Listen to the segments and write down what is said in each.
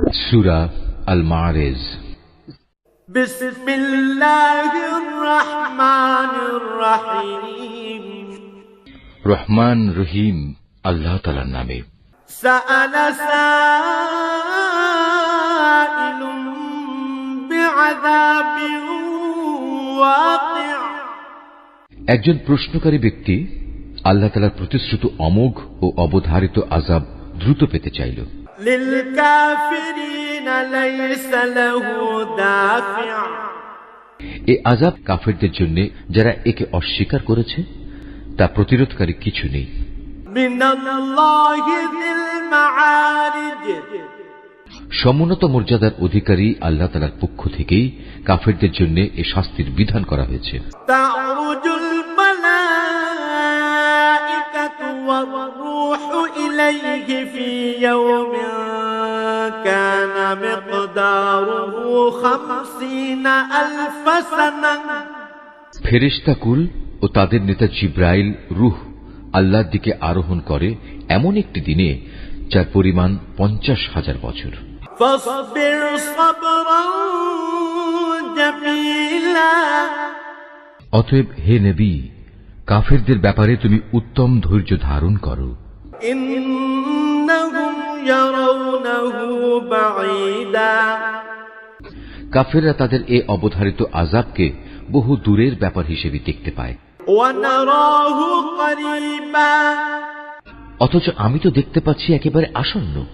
সূরা আল-মাআরিজ। বিসমিল্লাহির রহমানির রহিম। রহমান রহিম আল্লাহ তাআলার নামে। সাআলা সাইলুম বিআযাবিন ওয়াকি'। একজন প্রশ্নকারী ব্যক্তি আল্লাহ তাআলার প্রতিশ্রুত অমোঘ ও অবধারিত আযাব দ্রুত পেতে চাইল। লিল কাফিরিনা লাইসা লাহু দাফি'। এই আযাব কাফেরদের জন্য যারা একে অস্বীকার করেছে তা প্রতিরোধকারী কিছু নেই। মিনাল্লাহি যিল মাআরিজ। সমুন্নত মর্যাদার অধিকারী আল্লাহ তাআলার পক্ষ থেকেই কাফেরদের জন্য এই শাস্তির বিধান করা হয়েছে। তাউরুজুল মালাইকাতু ওয়ার-রূহু ইলাইহি ফি ইয়াওমিন কানা মিকদারুহু 50,000 সানা। ফেরেশতাকুল ও তাদের নেতা জিবরাইল রূহ আল্লাহর দিকে আরোহণ করে এমন একটি দিনে যার পরিমাণ 50,000 বছর। ফাসবির সাবরান জামিলা। অতএব হে নবী, কাফেরদের ব্যাপারে তুমি উত্তম ধৈর্য ধারণ করো। ইন্নাহুম ইয়ারাউনাহু বাঈদা। কাফেররা তাদের এ অবধারিত আযাবকে বহু দূরের ব্যাপার হিসেবে দেখতে পায়। ওয়া নারাহু করিবা। অথচ আমি তো দেখতে পাচ্ছি একেবারে আসন্ন।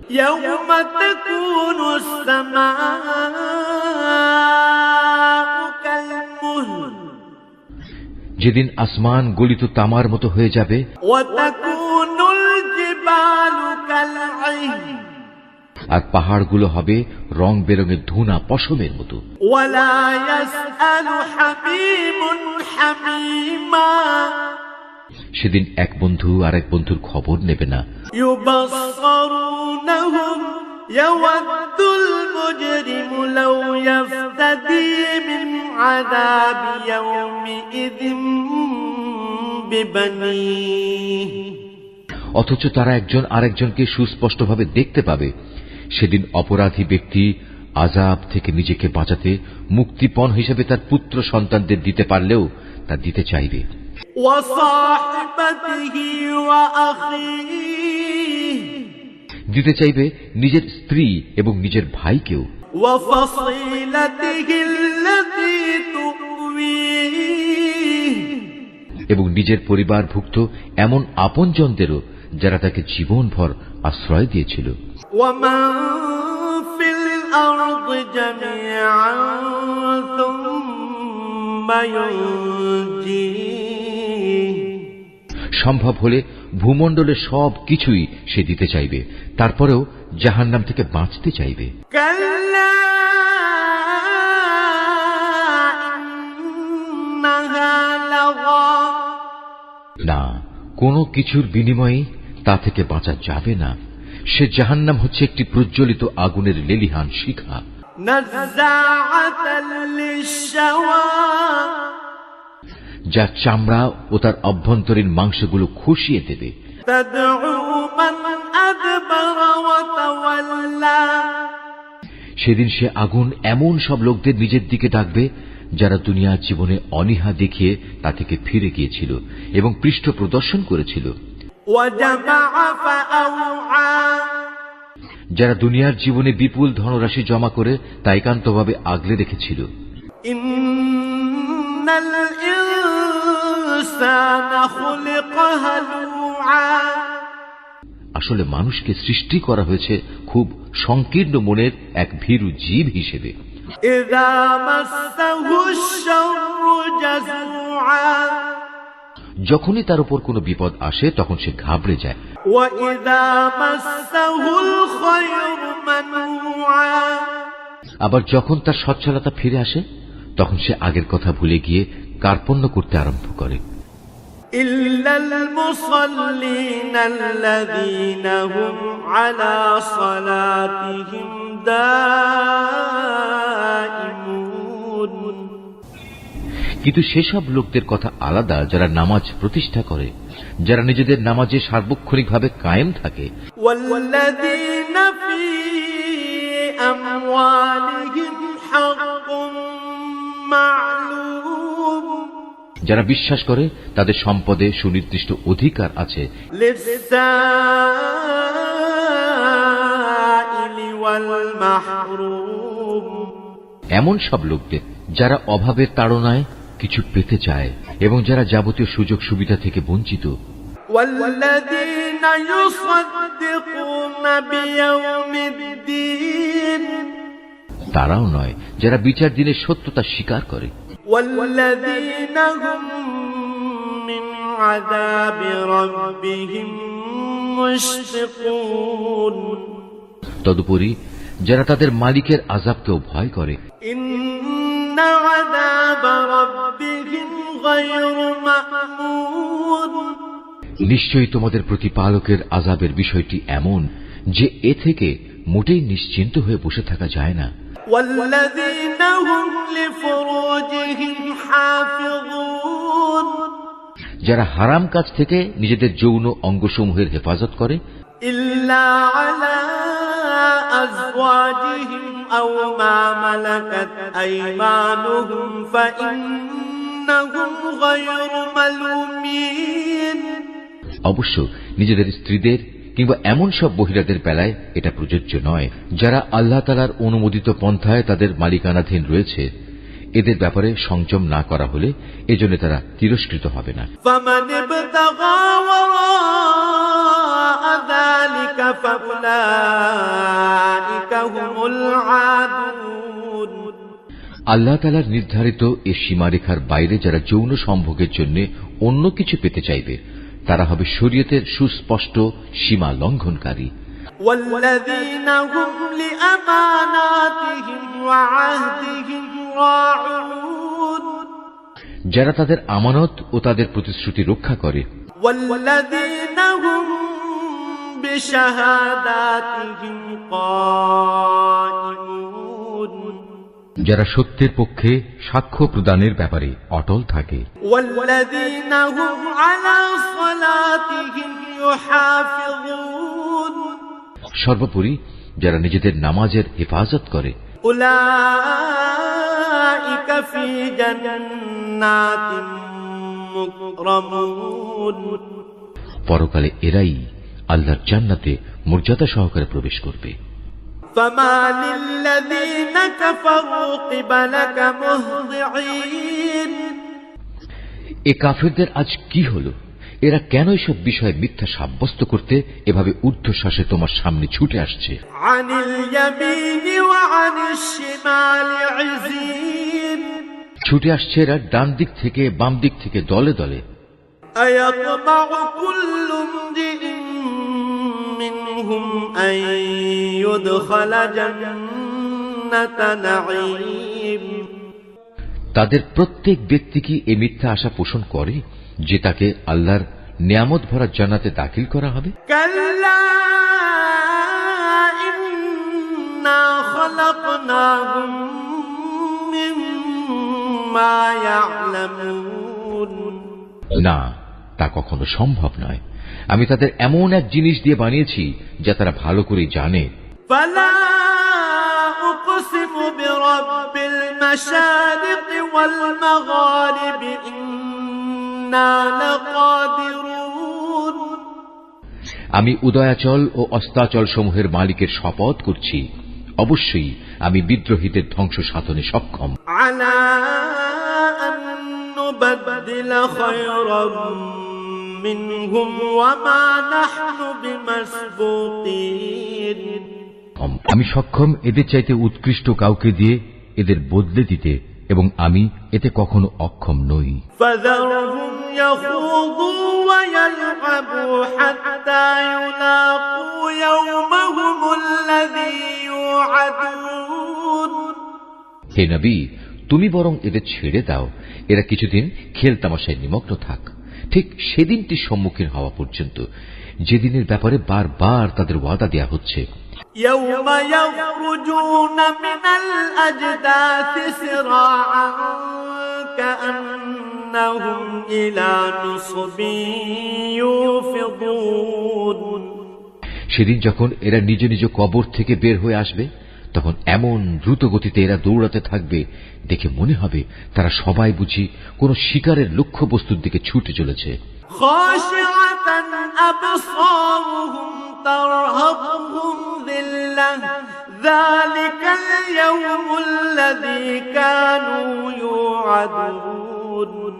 ইয়াওমা তাকুনুস সামাউ কাল-মুহল। যেদিন আসমান গলিত তামার মতো হয়ে যাবে। ওয়া তাকুনুল জিবালু কাল-আইন। আর পাহাড়গুলো হবে রং বেরঙের ধুনা পশমের মতো। ওয়ালা ইয়াসআলু হামীমুন হামীমা। সেদিন এক বন্ধু আর এক বন্ধুর খবর নেবে না। ইউবাসসারুনহুম ইয়াওয়াদ্দুল মুজরিমু লাও ইয়াফতাদি মিন আযাবি ইয়াওমিইযিন বিবানিহি। অথচ তারা একজন আরেকজনকে সুস্পষ্টভাবে দেখতে পাবে। সেদিন অপরাধী ব্যক্তি আযাব থেকে নিজেকে বাঁচাতে মুক্তিপণ হিসেবে তার পুত্র সন্তানদের দিতে পারলেও তা দিতে চাইবে। ওয়া সাহিবাতিহি ওয়া আখিহি। দিতে চাইবে নিজের স্ত্রী এবং নিজের ভাইকেও। ওয়া ফাসিলাতিহি আল্লাতী তুওয়িহি। এবং নিজের পরিবারভুক্ত এমন আপনজনদেরও যারা তাকে জীবনভর আশ্রয় দিয়েছিল। ওয়া মান ফিল আরদি জামিআন সুম্মা ইউনজিহি। সম্ভব হলে ভূমণ্ডলের সব কিছুই সে দিতে চাইবে, তারপরেও জাহান্নাম থেকে বাঁচতে চাইবে। কাল্লা ইন্নাহা লাযা। না, কোনো কিছুর বিনিময়ে তা থেকে বাঁচা যাবে না। সে জাহান্নাম হচ্ছে একটি প্রজ্বলিত আগুনের লেলিহান শিখা। নাযাআতাল লিশ-শাওয়া। যা চামড়া ও তার অভ্যন্তরীণ মাংসগুলো খসিয়ে দেবে। তাদউ মান আদবারা ওয়া তাওয়াল্লা। সেদিন সে আগুন এমন সব লোকদের নিজের দিকে ডাকবে যারা দুনিয়ার জীবনে অনীহা দেখিয়ে তা থেকে ফিরে গিয়েছিল এবং পৃষ্ঠ প্রদর্শন করেছিল। ওয়া জামাআ ফাআওআ। যারা দুনিয়ার জীবনে বিপুল ধনরাশি জমা করে তা একান্তভাবে আগলে রেখেছিল। ইন্নাল ইনসানা খুলিকা হালুআ। আসলে মানুষকে সৃষ্টি করা হয়েছে খুব সংকীর্ণ মনের এক ভীরু জীব হিসেবে। ইযা মাসসাহুশ শাররু জাযুআ। যখনই তার উপর কোনো বিপদ আসে তখন সে ঘাবড়ে যায়। ওয়া ইযা মাসসাহুল খায়রু মানুআ। আবার যখন তার সচ্ছলতা ফিরে আসে তখন সে আগের কথা ভুলে গিয়ে কার্পণ্য করতে আরম্ভ করে। ইল্লাল মুসাল্লিনা আল্লাযীনা হুম আলা সালাতিহিম দাঈমুন। কিন্তু সেসব লোকদের কথা আলাদা যারা নামাজ প্রতিষ্ঠা করে, যারা নিজেদের নামাজে সার্বক্ষণিকভাবে কায়েম থাকে। ওয়াল্লাযীনা ফী أموالهم حق معلوم যারা বিশ্বাস করে তাদের সম্পদে সুনির্দিষ্ট অধিকার আছে। للسائل والمحروم এমন সব লোকদের যারা অভাবের তাড়নায় কিছু পেতে চায় এবং যারা যাবতীয় সুযোগ সুবিধা থেকে বঞ্চিত। والذين يصدقون بيوم الدين তারাও নয় যারা বিচার দিনের সত্যতা স্বীকার করে। والذين هم من عذاب ربهم مشفقون তদুপরি যারা তাদের মালিকের আযাবকেও ভয় করে। إن عذاب ربهم غير مأمون নিশ্চয়ই তোমাদের প্রতিপালকের আযাবের বিষয়টি এমন যে এ থেকে মোটেই নিশ্চিন্ত হয়ে বসে থাকা যায় না। والذين هم لفروجهم حافظون যারা হারাম কাজ থেকে নিজেদের যৌন অঙ্গসমূহের হেফাজত করে, إلا على أزواجهم أو ما ملكت أيمانهم فإنهم غير ملومين অবশ্য নিজেদের স্ত্রীদের কিংবা এমন সব মহিলাদের বেলায় এটা প্রযোজ্য নয় যারা আল্লাহ তাআলার অনুমোদিত পন্থায় তাদের মালিকানাধীন রয়েছে। এদের ব্যাপারে সংযম না করা হলে এজন্য তারা তিরস্কৃত হবে না। فمن ابتغى وراء ذلك فأولئك هم العادون আল্লাহ তাআলার নির্ধারিত এ সীমারেখার বাইরে যারা যৌন সম্ভোগের জন্য অন্য কিছু পেতে চাইবে তারা হবে শরীয়তের সুস্পষ্ট সীমা লঙ্ঘনকারী। والذين هم لأماناتهم وعهدهم راعون যারা তাদের আমানত ও তাদের প্রতিশ্রুতি রক্ষা করে। والذين هم بشهاداتهم قائمون যারা সত্যের পক্ষে সাক্ষ্য প্রদানের ব্যাপারে অটল থাকে। والذين هم على صلاتهم يحافظون সর্বোপরি যারা নিজেদের নামাজের হেফাজত করে। أولئك في جنات مكرمون পরকালে এরাই আল্লাহর জান্নাতে মর্যাদা সহকারে প্রবেশ করবে। فما للذين كفروا قبلك مهطعين এ কাফেরদের আজ কি হলো? এরা কেন এসব বিষয়ে মিথ্যা সাব্যস্ত করতে এভাবে ঊর্ধ্বশ্বাসে তোমার সামনে ছুটে আসছে? عن اليمين وعن الشمال عزين ছুটে আসছে এরা ডান দিক থেকে বাম দিক থেকে দলে দলে। أيطمع كل امرئ منهم أن يدخل جنة نعيم তাদের প্রত্যেক ব্যক্তি কি এ মিথ্যা আশা পোষণ করে যে তাকে আল্লাহর নিয়ামত ভরা জান্নাতে দাখিল করা হবে? كلا إنا خلقناهم مما يعلمون না, তা কখনো সম্ভব নয়। আমি তাদের এমন এক জিনিস দিয়ে বানিয়েছি যা তারা ভালো করে জানে। فلا أقسم برب المشارق والمغارب إنا لقادرون আমি উদয়াচল ও অস্তাচল সমূহের মালিকের শপথ করছি, অবশ্যই আমি বিদ্রোহীদের ধ্বংস সাধনে সক্ষম। على أن نبدل خيرا منهم وما نحن بمسبوقين আমি সক্ষম এদের চাইতে উৎকৃষ্ট কাউকে দিয়ে এদের বদলে দিতে, এবং আমি এতে কখনো অক্ষম নই। فذرهم يخوضوا ويلعبوا حتى يلاقوا يومهم الذي يوعدون হে নবী, তুমি বরং এদের ছেড়ে দাও, এরা কিছুদিন খেল তামাশায় নিমগ্ন থাক, ঠিক সেদিনটির সম্মুখীন হওয়া পর্যন্ত যেদিনের ব্যাপারে বারবার তাদের ওয়াদা দেয়া হচ্ছে। يوم يخرجون من الأجداث سراعا كأنهم إلى نصب يوفضون সেদিন যখন এরা নিজ নিজ কবর থেকে বের হয়ে আসবে, তখন এমন দ্রুত গতিতে এরা দৌড়াতে থাকবে, দেখে মনে হবে তারা সবাই বুঝি কোন শিকারের লক্ষ্যবস্তুর দিকে ছুটে চলেছে। خاشعة أبصارهم ترهقهم ذلة ذلك اليوم الذي كانوا يوعدون।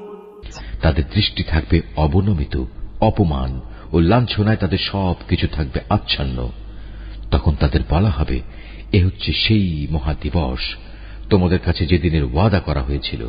তাদের দৃষ্টি থাকবে অবনমিত, অপমান ও লাঞ্ছনায় তাদের সব কিছু থাকবে আচ্ছন্ন। তখন তাদের বলা হবে, এ হচ্ছে সেই মহাদিবস তোমাদের কাছে যেদিনের ওয়াদা করা হয়েছিল।